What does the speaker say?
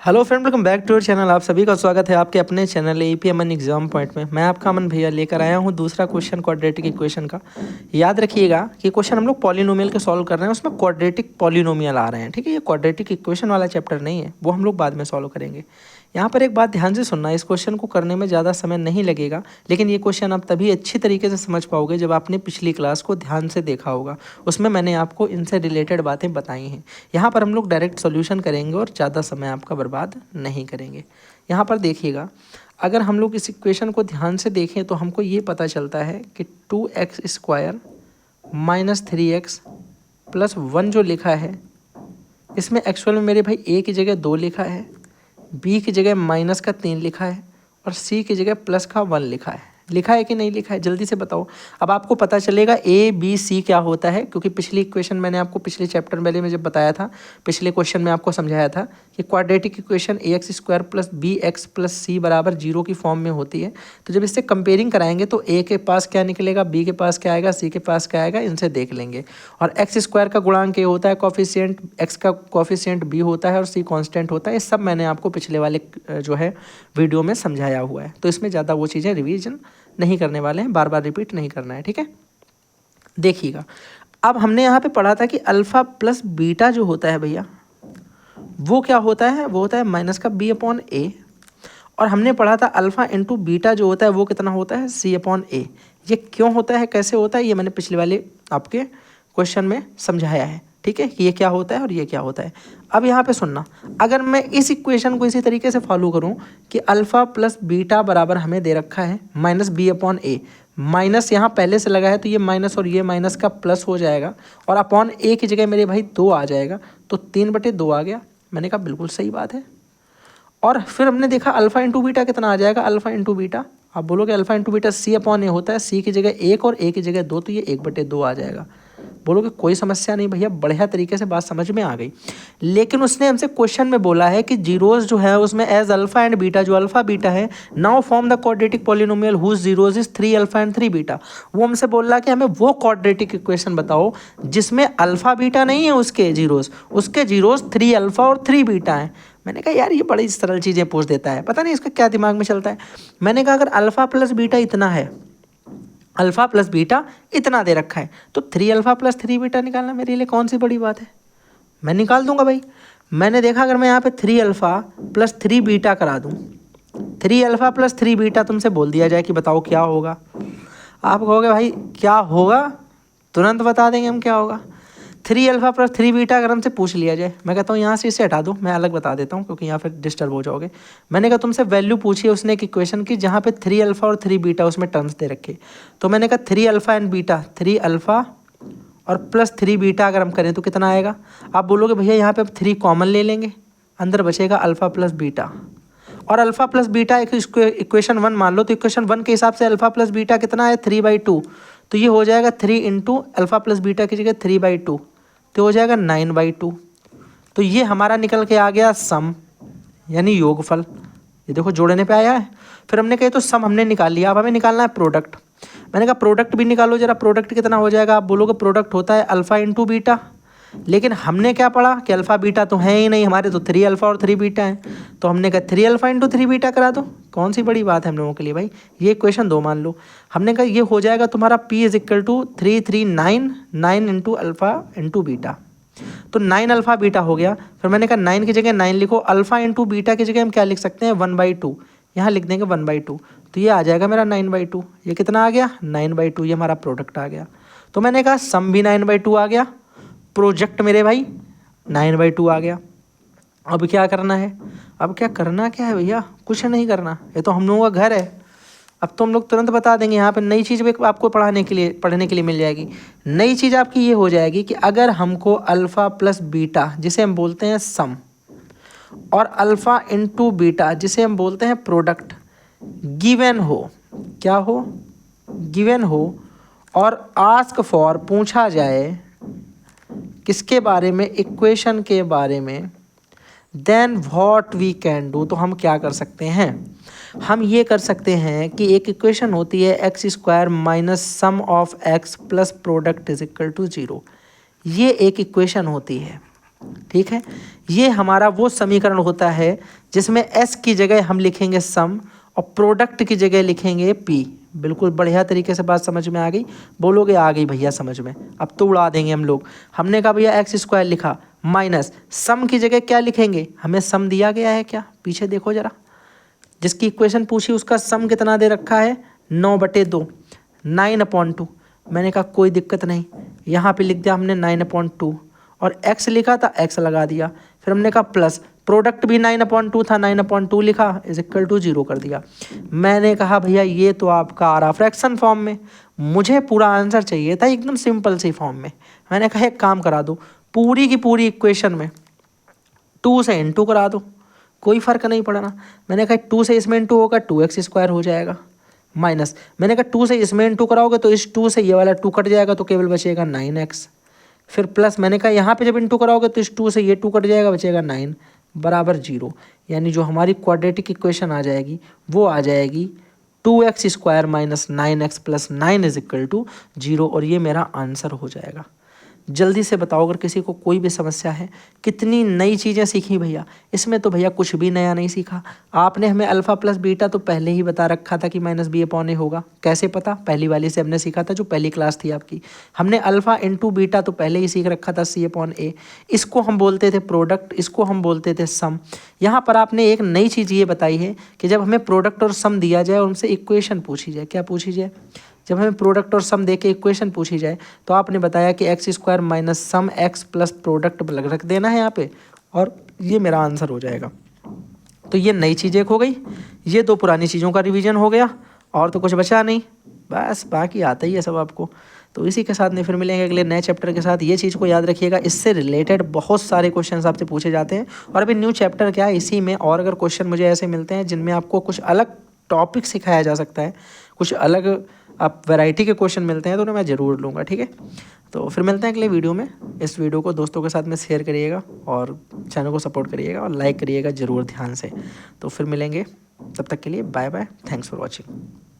Hello friend, welcome back to your channel. आप सभी का स्वागत है आपके अपने channel AP Aman exam point में। मैं आपका अमन भैया लेकर आया हूं दूसरा क्वेश्चन क्वाड्रेटिक इक्वेशन का। याद रखिएगा कि क्वेश्चन हम लोग पॉलिनोमियल के सॉल्व कर रहे हैं, उसमें क्वाड्रेटिक पॉलिनोमियल आ रहे हैं। ठीक है, ये क्वाड्रेटिक इक्वेशन वाला चैप्टर नहीं है, वो हम लोग बाद में सॉल्व करेंगे। यहाँ पर एक बात ध्यान से सुनना, इस क्वेश्चन को करने में ज़्यादा समय नहीं लगेगा, लेकिन ये क्वेश्चन आप तभी अच्छी तरीके से समझ पाओगे जब आपने पिछली क्लास को ध्यान से देखा होगा। उसमें मैंने आपको इनसे रिलेटेड बातें बताई हैं। यहाँ पर हम लोग डायरेक्ट सॉल्यूशन करेंगे और ज़्यादा समय आपका बर्बाद नहीं करेंगे। यहाँ पर देखिएगा, अगर हम लोग इस इक्वेशन को ध्यान से देखें तो हमको ये पता चलता है कि 2x² - 3x + 1 जो लिखा है, इसमें एक्चुअल में मेरे भाई a की जगह 2 लिखा है, b की जगह -3 लिखा है और c की जगह +1 लिखा है। लिखा है कि नहीं लिखा है, जल्दी से बताओ। अब आपको पता चलेगा a b c क्या होता है, क्योंकि पिछली इक्वेशन मैंने आपको पिछले चैप्टर में जब बताया था, पिछले क्वेश्चन में आपको समझाया था कि quadratic equation ax² + bx + c = 0 की फॉर्म में होती है। तो जब इससे कंपेयरिंग कराएंगे तो a के पास क्या निकलेगा, b के पास क्या आएगा, c के पास क्या आएगा, इनसे देख लेंगे। और x² का गुणांक a होता है कॉफिशिएंट, x का कॉफिशिएंट b होता है और c कांस्टेंट होता है। ये सब मैंने आपको पिछले वाले जो है वीडियो में समझाया हुआ है, तो इसमें ज़्यादा वो चीज़ें रिवीजन नहीं करने वाले हैं, बार बार रिपीट नहीं करना है। ठीक है, देखिएगा, अब हमने यहाँ पे पढ़ा था कि अल्फ़ा प्लस बीटा जो होता है भैया, वो क्या होता है, वो होता है -b/a। और हमने पढ़ा था अल्फ़ा इंटू बीटा जो होता है वो कितना होता है, c/a। ये क्यों होता है, कैसे होता है, ये मैंने पिछले वाले आपके क्वेश्चन में समझाया है। ठीक है, कि ये क्या होता है और ये क्या होता है। अब यहाँ पे सुनना, अगर मैं इस इक्वेशन को इसी तरीके से फॉलो करूँ कि अल्फ़ा प्लस बीटा बराबर हमें दे रखा है -b/a, माइनस यहाँ पहले से लगा है तो ये माइनस और ये माइनस का प्लस हो जाएगा, और अपॉन a की जगह मेरे भाई 2 आ जाएगा, तो 3/2 आ गया। मैंने कहा बिल्कुल सही बात है। और फिर हमने देखा अल्फ़ा इंटू बीटा कितना आ जाएगा, अल्फ़ा इंटू बीटा, आप बोलोगे अल्फ़ा इंटू बीटा c/a होता है, c की जगह 1 और a की जगह 2, तो ये 1/2 आ जाएगा। बोलोगे कोई समस्या नहीं भैया, बढ़िया तरीके से बात समझ में आ गई। लेकिन उसने हमसे क्वेश्चन में बोला है कि जीरोज जो है उसमें एज अल्फा एंड बीटा, जो अल्फा बीटा है, now form the quadratic polynomial whose zeros is 3α and 3 beta. वो हमसे बोल रहा है कि हमें वो क्वाड्रेटिक इक्वेशन बताओ जिसमें अल्फा बीटा नहीं है उसके जीरोज, उसके जीरोज 3α और 3 बीटा है। मैंने कहा यार ये बड़ी सरल चीज़ें पूछ देता है, पता नहीं इसका क्या दिमाग में चलता है। मैंने कहा अगर अल्फा प्लस बीटा इतना है, अल्फा प्लस बीटा इतना दे रखा है, तो 3α + 3 बीटा निकालना मेरे लिए कौन सी बड़ी बात है, मैं निकाल दूंगा भाई। मैंने देखा अगर मैं यहाँ पे 3α + 3 बीटा करा दूँ, 3α + 3 बीटा तुमसे बोल दिया जाए कि बताओ क्या होगा, आप कहोगे भाई क्या होगा, तुरंत बता देंगे हम क्या होगा। 3α + 3 बीटा अगर हमसे पूछ लिया जाए, मैं कहता हूँ यहाँ से इसे हटा दो, मैं अलग बता देता हूँ क्योंकि यहाँ फिर डिस्टर्ब हो जाओगे। मैंने कहा तुमसे वैल्यू पूछी है उसने एक इक्वेशन की जहाँ पे 3α और 3 बीटा उसमें टर्म्स दे रखे, तो मैंने कहा 3α एंड बीटा, 3α और +3 बीटा अगर हम करें तो कितना आएगा। आप बोलोगे भैया यहाँ पे अब 3 कॉमन ले लेंगे, अंदर बचेगा अल्फ़ा प्लस बीटा, और अल्फ़ा प्लस बीटा एक इक्वेशन 1 मान लो, तो इक्वेशन 1 के हिसाब से अल्फ़ा प्लस बीटा कितना है 3/2, तो ये हो जाएगा 3 इंटू अल्फ़ा प्लस बीटा की जगह 3/2, तो हो जाएगा 9/2। तो ये हमारा निकल के आ गया सम, यानी योगफल। ये देखो जोड़ने पे आया है। फिर हमने कहा तो सम हमने निकाल लिया, अब हमें निकालना है प्रोडक्ट। मैंने कहा प्रोडक्ट भी निकालो जरा, प्रोडक्ट कितना हो जाएगा। आप बोलोगे प्रोडक्ट होता है अल्फ़ा इंटू बीटा, लेकिन हमने क्या पढ़ा कि अल्फ़ा बीटा तो है ही नहीं हमारे, तो 3α और 3 बीटा है, तो हमने कहा 3α इंटू 3 बीटा करा दो। कौन सी बड़ी बात है हम लोगों के लिए भाई, ये इक्वेशन 2 मान लो। हमने कहा ये हो जाएगा तुम्हारा p = 3 3 9 9 into alpha into beta, तो 9α बीटा हो गया। फिर मैंने कहा 9 की जगह 9 लिखो, अल्फ़ा इंटू बीटा की जगह हम क्या लिख सकते हैं 1/2, यहाँ लिख देंगे 1/2, तो ये आ जाएगा मेरा 9/2। ये कितना आ गया 9/2, ये हमारा प्रोडक्ट आ गया। तो मैंने कहा सम भी 9/2 आ गया, प्रोजेक्ट मेरे भाई 9/2 आ गया। अब क्या करना है, अब क्या करना क्या है भैया, कुछ नहीं करना, ये तो हम लोगों का घर है। अब तो हम लोग तुरंत बता देंगे, यहाँ पे नई चीज़ भी आपको पढ़ने के लिए मिल जाएगी। नई चीज़ आपकी ये हो जाएगी कि अगर हमको अल्फ़ा प्लस बीटा जिसे हम बोलते हैं सम, और अल्फ़ा इंटू बीटा जिसे हम बोलते हैं प्रोडक्ट, गिवन हो, क्या हो, गिवन हो, और आस्क फॉर पूछा जाए किसके बारे में, इक्वेशन के बारे में, then what we can do, तो हम क्या कर सकते हैं, हम ये कर सकते हैं कि एक इक्वेशन होती है x² - sum of x plus product is equal to 0। ये एक इक्वेशन होती है, ठीक है, ये हमारा वो समीकरण होता है जिसमें s की जगह हम लिखेंगे सम और प्रोडक्ट की जगह लिखेंगे p। बिल्कुल बढ़िया तरीके से बात समझ में आ गई, बोलोगे आ गई भैया समझ में, अब तो उड़ा देंगे हम लोग। हमने कहा भैया एक्स स्क्वायर लिखा माइनस सम की जगह क्या लिखेंगे, हमें सम दिया गया है क्या, पीछे देखो जरा, जिसकी इक्वेशन पूछी उसका सम कितना दे रखा है 9/2 9/2। मैंने कहा कोई दिक्कत नहीं, यहाँ पे लिख दिया हमने 9/2 और x लिखा था x लगा दिया, फिर हमने कहा प्लस प्रोडक्ट भी 9/2 था 9/2 लिखा इज इक्वल टू 0 कर दिया। मैंने कहा भैया ये तो आपका आ रहा फ्रैक्शन फॉर्म में, मुझे पूरा आंसर चाहिए था एकदम सिंपल सी फॉर्म में। मैंने कहा एक काम करा दो, पूरी की पूरी इक्वेशन में 2 से इंटू करा दो, कोई फ़र्क नहीं पड़ना। मैंने कहा 2 से इसमें इंटू होगा 2x² हो जाएगा, माइनस मैंने कहा 2 से इसमें इंटू कराओगे तो इस 2 से ये वाला 2 कट जाएगा तो केवल बचेगा 9x, फिर प्लस मैंने कहा यहाँ पे जब इंटू कराओगे तो इस 2 से ये 2 कट जाएगा बचेगा 9 बराबर 0। यानी जो हमारी क्वाड्रेटिक इक्वेशन आ जाएगी वो आ जाएगी 2x² minus 9x plus 9 is equal to 0 और ये मेरा आंसर हो जाएगा। जल्दी से बताओ अगर किसी को कोई भी समस्या है। कितनी नई चीज़ें सीखी भैया, इसमें तो भैया कुछ भी नया नहीं सीखा। आपने हमें अल्फ़ा प्लस बीटा तो पहले ही बता रखा था कि -b/a होगा, कैसे पता, पहली वाली से हमने सीखा था जो पहली क्लास थी आपकी। हमने अल्फ़ा इंटू बीटा तो पहले ही सीख रखा था c/a, इसको हम बोलते थे प्रोडक्ट, इसको हम बोलते थे सम। यहाँ पर आपने एक नई चीज़ ये बताई है कि जब हमें प्रोडक्ट और सम दिया जाए और उनसे इक्वेशन पूछी जाए, क्या पूछी जाए, जब हमें प्रोडक्ट और सम दे के इक्वेशन पूछी जाए तो आपने बताया कि x² minus sum x plus product रख देना है यहाँ पे और ये मेरा आंसर हो जाएगा। तो ये नई चीज़ एक हो गई, ये 2 पुरानी चीज़ों का रिवीजन हो गया और तो कुछ बचा नहीं, बस बाकी आता ही है सब आपको। तो इसी के साथ में फिर मिलेंगे अगले नए चैप्टर के साथ। ये चीज़ को याद रखिएगा, इससे रिलेटेड बहुत सारे क्वेश्चन आपसे पूछे जाते हैं और अभी न्यू चैप्टर क्या है इसी में, और अगर क्वेश्चन मुझे ऐसे मिलते हैं जिनमें आपको कुछ अलग टॉपिक सिखाया जा सकता है, कुछ अलग आप वैरायटी के क्वेश्चन मिलते हैं तो उन्हें मैं ज़रूर लूँगा, ठीक है। तो फिर मिलते हैं अगले वीडियो में। इस वीडियो को दोस्तों के साथ में शेयर करिएगा और चैनल को सपोर्ट करिएगा और लाइक करिएगा ज़रूर ध्यान से। तो फिर मिलेंगे, तब तक के लिए bye bye, thanks for watching.